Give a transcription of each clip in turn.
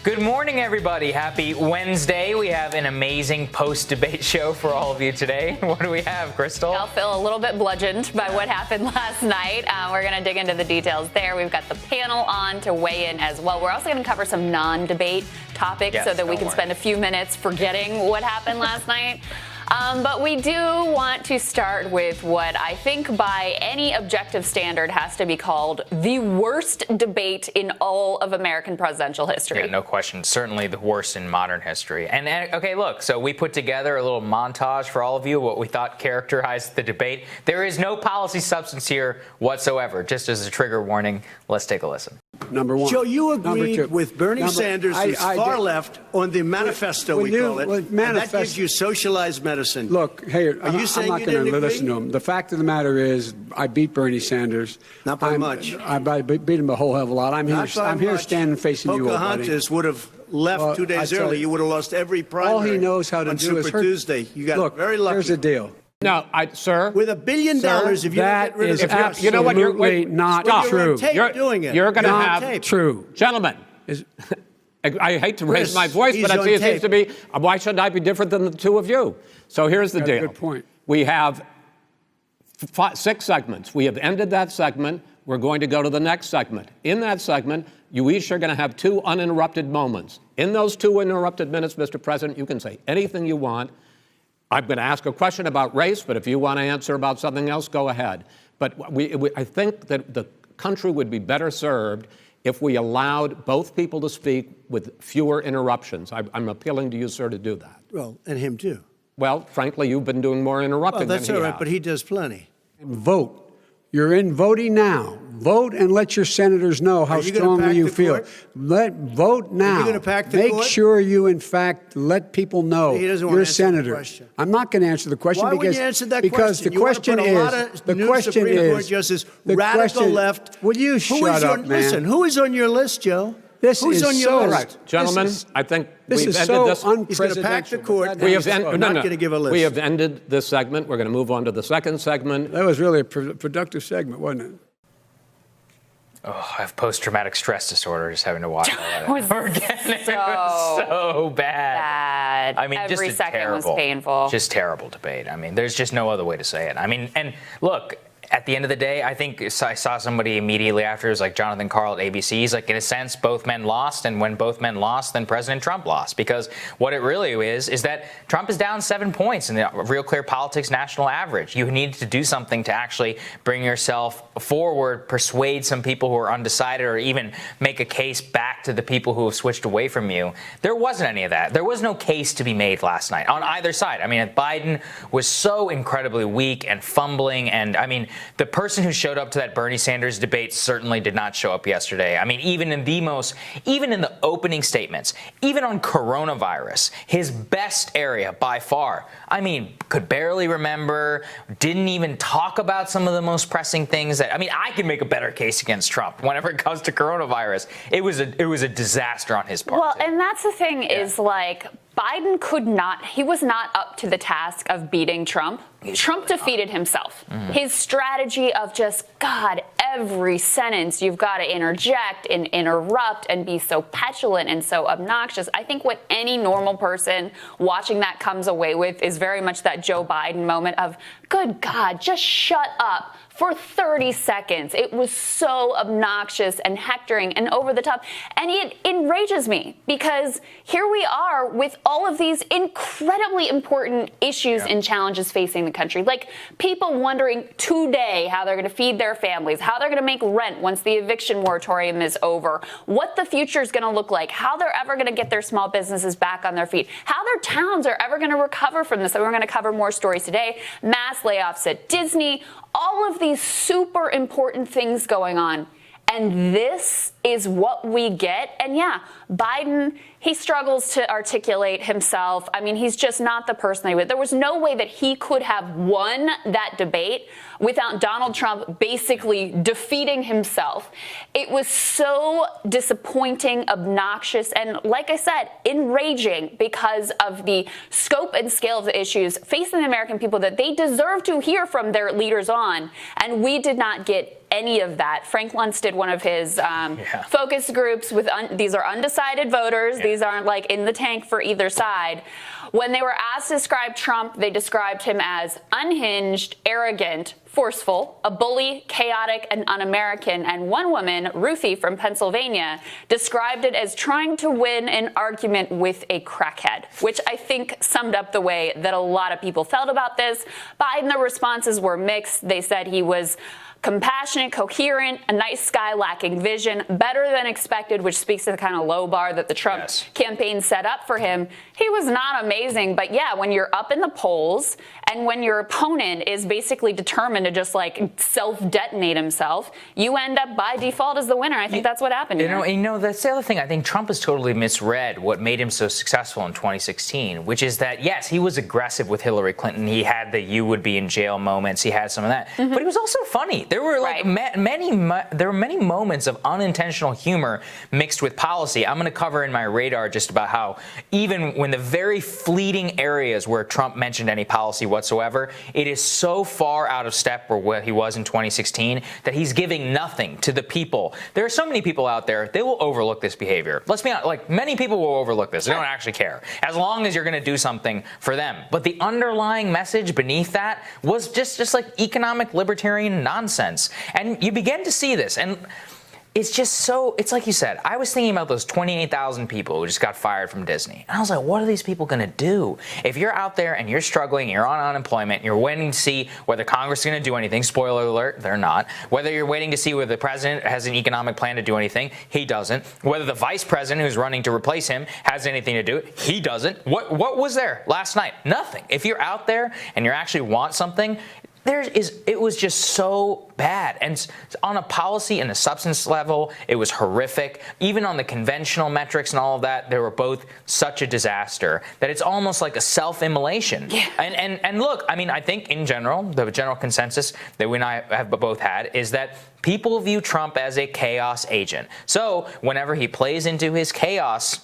Good morning, everybody. Happy Wednesday. We have an amazing post-debate show for all of you today. What do we have, Krystal? I'll feel a little bit bludgeoned by what happened last night. We're going to dig into the details there. We've got the panel on to weigh in as well. We're also going to cover some non-debate topics so that we can spend a few minutes forgetting what happened last night. But we do want to start with what I think by any objective standard has to be called the worst debate in all of American presidential history. Yeah, no question. Certainly the worst in modern history. And okay, look, so we put together a little montage for all of you, what we thought characterized the debate. There is no policy substance here whatsoever. Just as a trigger warning, let's take a listen. Number one. Joe, you agreed with Bernie Sanders, who's far left, on the manifesto, we call it. And that gives you socialized medicine. Look, hey, I'm not going to listen to him. The fact of the matter is, I beat Bernie Sanders. Not by much. I beat him a whole hell of a lot. I'm here standing facing you, old buddy. Pocahontas would have left 2 days early. You would have lost every primary. All he knows how to do is Super Tuesday. You got very lucky. Here's the deal. No, sir. With $1 billion, if you that get rid is of absolutely you know what, you're not true. You're doing it. You're going to Not have true, gentlemen. I hate to raise my voice, but I see it seems to be. Why should I be different than the two of you? So here's the deal. Good point. We have 6 segments. We have ended that segment. We're going to go to the next segment. In that segment, you each are going to have 2 uninterrupted moments. In those 2 uninterrupted minutes, Mr. President, you can say anything you want. I'm going to ask a question about race, but if you want to answer about something else, go ahead. But I think that the country would be better served if we allowed both people to speak with fewer interruptions. I'm appealing to you, sir, to do that. Well, and him too. Well, frankly, you've been doing more interrupting than he has. That's all right, but he does plenty. Vote. You're in voting now. Vote and let your senators know how strongly you feel. Vote now. Are you gonna pack the Make court? sure you, in fact, let people know He doesn't want you're a to answer the senator. question. I'm not going to answer the question Why because wouldn't you answer that because question? the question is radical left. Will you shut up, man? Listen, who is on your list, Joe? This Who's is on your so list? Right, gentlemen, I think This we've is ended so this. He's going to pack the court. We have not going to give a list. We have ended this segment. We're going to move on to the second segment. That was really a productive segment, wasn't it? Oh, I have post-traumatic stress disorder just having to watch all that. It was so bad. I mean, every just second terrible, was painful. Just terrible debate. I mean, there's just no other way to say it. I mean, and look, at the end of the day, I think I saw somebody immediately after, it was like Jonathan Karl at ABC. He's like, in a sense, both men lost. And when both men lost, then President Trump lost. Because what it really is that Trump is down 7 points in the Real Clear Politics national average. You need to do something to actually bring yourself forward, persuade some people who are undecided, or even make a case back to the people who have switched away from you. There wasn't any of that. There was no case to be made last night on either side. I mean, Biden was so incredibly weak and fumbling. And I mean, the person who showed up to that Bernie Sanders debate certainly did not show up yesterday. I mean, even in the opening statements, even on coronavirus, his best area by far. I mean, could barely remember, didn't even talk about some of the most pressing things that, I mean, I can make a better case against Trump whenever it comes to coronavirus. It was a disaster on his part. Well, too. and that's the thing is like, Biden he was not up to the task of beating Trump. Trump defeated himself. Mm-hmm. His strategy of just, God, every sentence you've got to interject and interrupt and be so petulant and so obnoxious. I think what any normal person watching that comes away with is very much that Joe Biden moment of, good God, just shut up for 30 seconds. It was so obnoxious and hectoring and over the top. And it enrages me because here we are with all of these incredibly important issues and challenges facing the country. Like people wondering today how they're going to feed their families, how they're going to make rent once the eviction moratorium is over, what the future is going to look like, how they're ever going to get their small businesses back on their feet, how their towns are ever going to recover from this. And we're going to cover more stories today. Mass layoffs at Disney, all of these super important things going on. And this is what we get. And yeah, Biden, he struggles to articulate himself. I mean, he's just not the person that he was. There was no way that he could have won that debate without Donald Trump basically defeating himself. It was so disappointing, obnoxious, and like I said, enraging because of the scope and scale of the issues facing the American people that they deserve to hear from their leaders on. And we did not get any of that. Frank Luntz did one of his focus groups with these are undecided voters. These aren't like in the tank for either side. When they were asked to describe Trump, they described him as unhinged, arrogant, forceful, a bully, chaotic, and un-American. And one woman, Ruthie from Pennsylvania, described it as trying to win an argument with a crackhead, which I think summed up the way that a lot of people felt about this. Biden, the responses were mixed. They said he was compassionate, coherent, a nice guy lacking vision, better than expected, which speaks to the kind of low bar that the Trump campaign set up for him. He was not amazing, but yeah, when you're up in the polls and when your opponent is basically determined to just like self-detonate himself, you end up by default as the winner. I think that's what happened here. That's the other thing. I think Trump has totally misread what made him so successful in 2016, which is that, yes, he was aggressive with Hillary Clinton. He had the you would be in jail moments. He had some of that. But he was also funny. There were many moments of unintentional humor mixed with policy. I'm going to cover in my radar just about how even when the very fleeting areas where Trump mentioned any policy whatsoever, it is so far out of step with what he was in 2016 that he's giving nothing to the people. There are so many people out there, they will overlook this behavior. Let's be honest, like many people will overlook this. They don't actually care, as long as you're going to do something for them. But the underlying message beneath that was just like economic libertarian nonsense. And you begin to see this, and it's just so, it's like you said, I was thinking about those 28,000 people who just got fired from Disney. And I was like, what are these people going to do? If you're out there and you're struggling, you're on unemployment, you're waiting to see whether Congress is going to do anything, spoiler alert, they're not. Whether you're waiting to see whether the president has an economic plan to do anything, he doesn't. Whether the vice president who's running to replace him has anything to do, he doesn't. What was there last night? Nothing. If you're out there and you actually want something, it was just so bad. And on a policy and a substance level, it was horrific. Even on the conventional metrics and all of that, they were both such a disaster that it's almost like a self-immolation. Yeah. And look, I mean, I think in general, the general consensus that we and I have both had is that people view Trump as a chaos agent. So whenever he plays into his chaos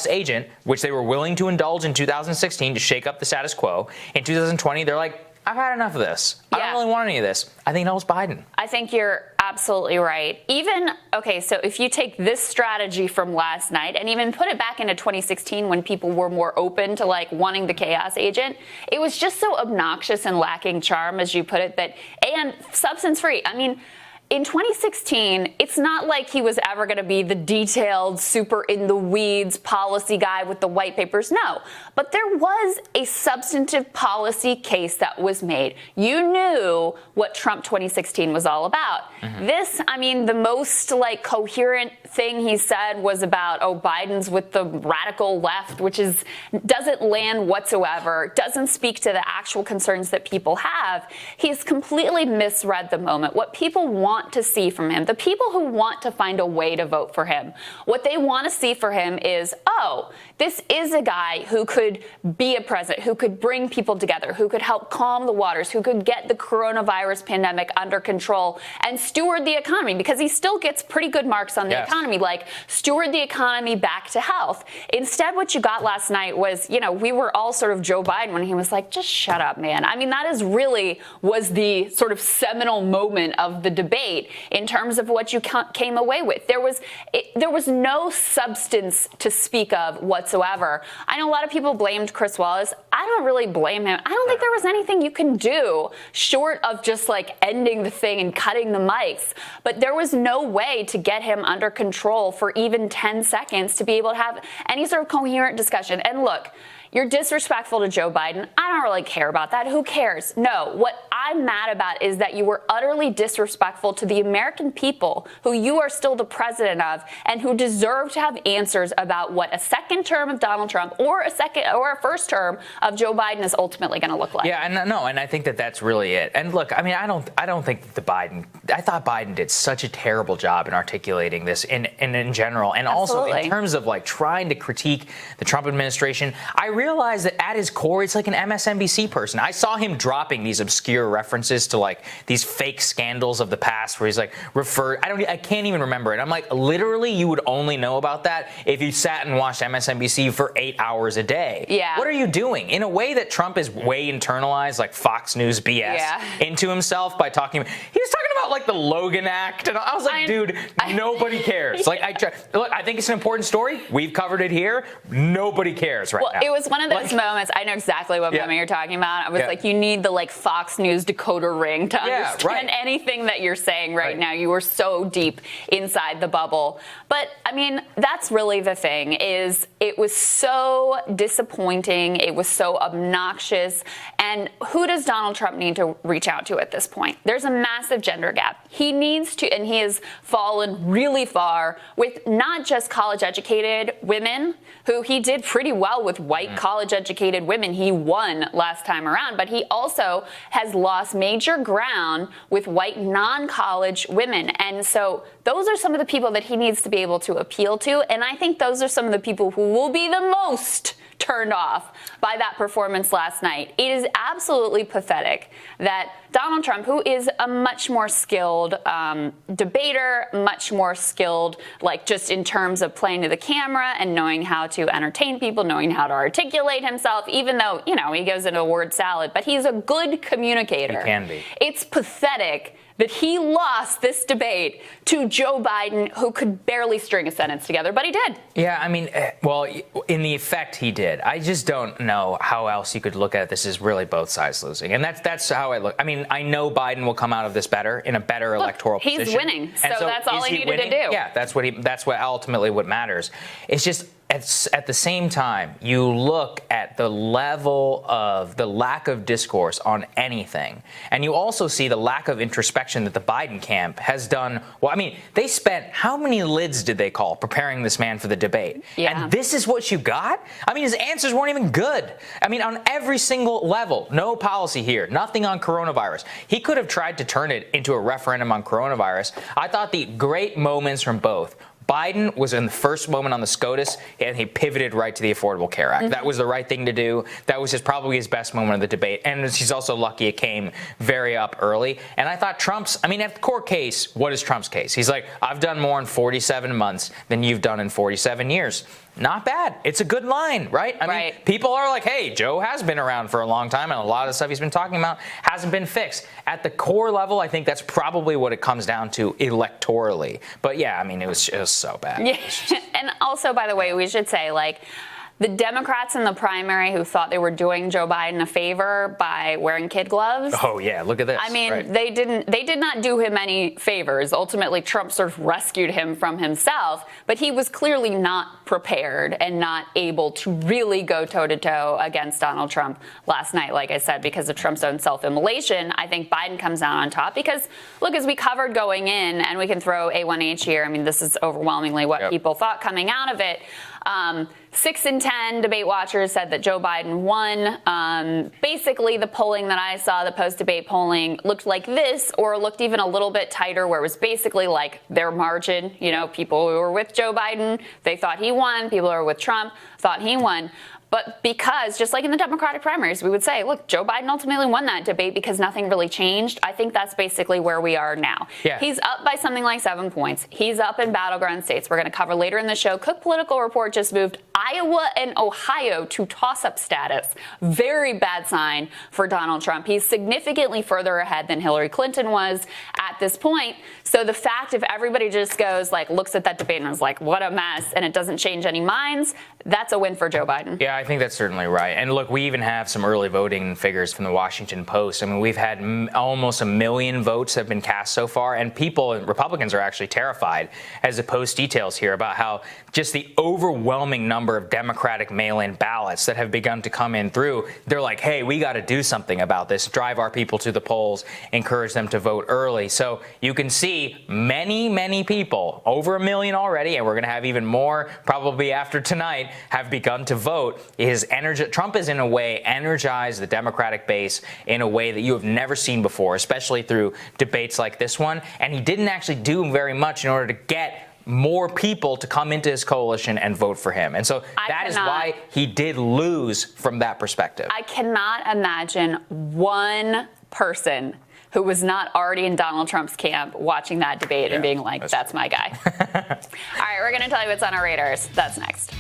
agent, which they were willing to indulge in 2016 to shake up the status quo, in 2020, they're like, I've had enough of this. I don't really want any of this. I think that was Biden. I think you're absolutely right. So if you take this strategy from last night and even put it back into 2016 when people were more open to like wanting the chaos agent, it was just so obnoxious and lacking charm, as you put it, and substance free. I mean, in 2016, it's not like he was ever going to be the detailed, super in the weeds policy guy with the white papers. No, but there was a substantive policy case that was made. You knew what Trump 2016 was all about. This, I mean, the most like coherent thing he said was about, Biden's with the radical left, which doesn't land whatsoever, doesn't speak to the actual concerns that people have. He's completely misread the moment. What people want to see from him, the people who want to find a way to vote for him, what they want to see for him is, this is a guy who could be a president, who could bring people together, who could help calm the waters, who could get the coronavirus pandemic under control and steward the economy, because he still gets pretty good marks on the economy, like steward the economy back to health. Instead, what you got last night was, we were all sort of Joe Biden when he was like, just shut up, man. I mean, that was the sort of seminal moment of the debate in terms of what you came away with. There was no substance to speak of whatsoever. I know a lot of people blamed Chris Wallace. I don't really blame him. I don't think there was anything you can do short of just like ending the thing and cutting the mics. But there was no way to get him under control for even 10 seconds to be able to have any sort of coherent discussion. And look, you're disrespectful to Joe Biden. I don't really care about that. Who cares? No, what I'm mad about is that you were utterly disrespectful to the American people who you are still the president of and who deserve to have answers about what a second term of Donald Trump or a first term of Joe Biden is ultimately going to look like. Yeah, and I think that that's really it. And look, I mean, I don't think that I thought Biden did such a terrible job in articulating this in general, and Absolutely. Also in terms of like trying to critique the Trump administration. I realize that at his core, it's like an MSNBC person. I saw him dropping these obscure references to like these fake scandals of the past where he's like I can't even remember it. I'm like, literally, you would only know about that if you sat and watched MSNBC for 8 hours a day. Yeah. What are you doing? In a way that Trump is way internalized, like Fox News BS, into himself by talking. He was talking about like the Logan Act, and I was like, dude, nobody cares. Like, look, I think it's an important story. We've covered it here. Nobody cares now. It was one of those moments. I know exactly what moment you're talking about. I was like, you need the like Fox News decoder ring to understand anything that you're saying right now. You were so deep inside the bubble. But I mean, that's really the thing. Is it was so disappointing. It was so obnoxious. And who does Donald Trump need to reach out to at this point? There's a massive gender gap. He needs to, and he has fallen really far with not just college-educated women, who he did pretty well with white college-educated women. He won last time around, but he also has lost major ground with white non-college women. And so those are some of the people that he needs to be able to appeal to. And I think those are some of the people who will be the most turned off by that performance last night. It is absolutely pathetic that Donald Trump, who is a much more skilled debater, much more skilled, like just in terms of playing to the camera and knowing how to entertain people, knowing how to articulate himself, even though, you know, he goes into a word salad, but he's a good communicator. He can be. It's pathetic that he lost this debate to Joe Biden, who could barely string a sentence together, but he did. Yeah, I mean, well, in the effect, he did. I just don't know how else you could look at this as really both sides losing. And that's how I look. I mean, I know Biden will come out of this better, in a better electoral position. He's winning, so that's all he needed to do. Yeah, that's what ultimately what matters. It's just, at the same time, you look at the level of the lack of discourse on anything, and you also see the lack of introspection that the Biden camp has done. Well, I mean, they spent, how many lids did they call preparing this man for the debate? Yeah. And this is what you got? I mean, his answers weren't even good. I mean, on every single level, no policy here, nothing on coronavirus. He could have tried to turn it into a referendum on coronavirus. I thought the great moments from both. Biden was in the first moment on the SCOTUS, and he pivoted right to the Affordable Care Act. That was the right thing to do. That was probably his best moment of the debate. And he's also lucky it came very up early. And I thought at the core case, what is Trump's case? He's like, I've done more in 47 months than you've done in 47 years. Not bad. It's a good line, right? I mean, people are like, hey, Joe has been around for a long time, and a lot of the stuff he's been talking about hasn't been fixed. At the core level, I think that's probably what it comes down to electorally. But yeah, I mean, it was so bad. Yeah. And also, by the way, we should say, like, the Democrats in the primary who thought they were doing Joe Biden a favor by wearing kid gloves. Oh, yeah, look at this. I mean, they did not do him any favors. Ultimately, Trump sort of rescued him from himself, but he was clearly not prepared and not able to really go toe-to-toe against Donald Trump last night, like I said, because of Trump's own self-immolation. I think Biden comes out on top because, look, as we covered going in, and we can throw A1H here, I mean, this is overwhelmingly what people thought coming out of it. 6 in 10 debate watchers said that Joe Biden won. Basically, the polling that I saw, the post-debate polling, looked like this, or looked even a little bit tighter, where it was basically like their margin. You know, people who were with Joe Biden, they thought he won. People who were with Trump thought he won. But because, just like in the Democratic primaries, we would say, look, Joe Biden ultimately won that debate because nothing really changed. I think that's basically where we are now. Yeah. He's up by something like 7 points. He's up in battleground states. We're going to cover later in the show. Cook Political Report just moved Iowa and Ohio to toss-up status. Very bad sign for Donald Trump. He's significantly further ahead than Hillary Clinton was at this point. So the fact if everybody just goes, like, looks at that debate and is like, what a mess, and it doesn't change any minds, that's a win for Joe Biden. Yeah, I think that's certainly right. And look, we even have some early voting figures from the Washington Post. I mean, we've had almost 1 million votes have been cast so far, and Republicans are actually terrified, as the Post details here, about how just the overwhelming number of Democratic mail-in ballots that have begun to come in through. They're like, hey, we got to do something about this, drive our people to the polls, encourage them to vote early. So you can see many, many people, over 1 million already, and we're going to have even more probably after tonight, have begun to vote. Trump has, in a way, energized the Democratic base in a way that you have never seen before, especially through debates like this one. And he didn't actually do very much in order to get more people to come into his coalition and vote for him. And so that is why he did lose from that perspective. I cannot imagine one person who was not already in Donald Trump's camp watching that debate and being like, that's my guy. All right, we're going to tell you what's on our radars. That's next.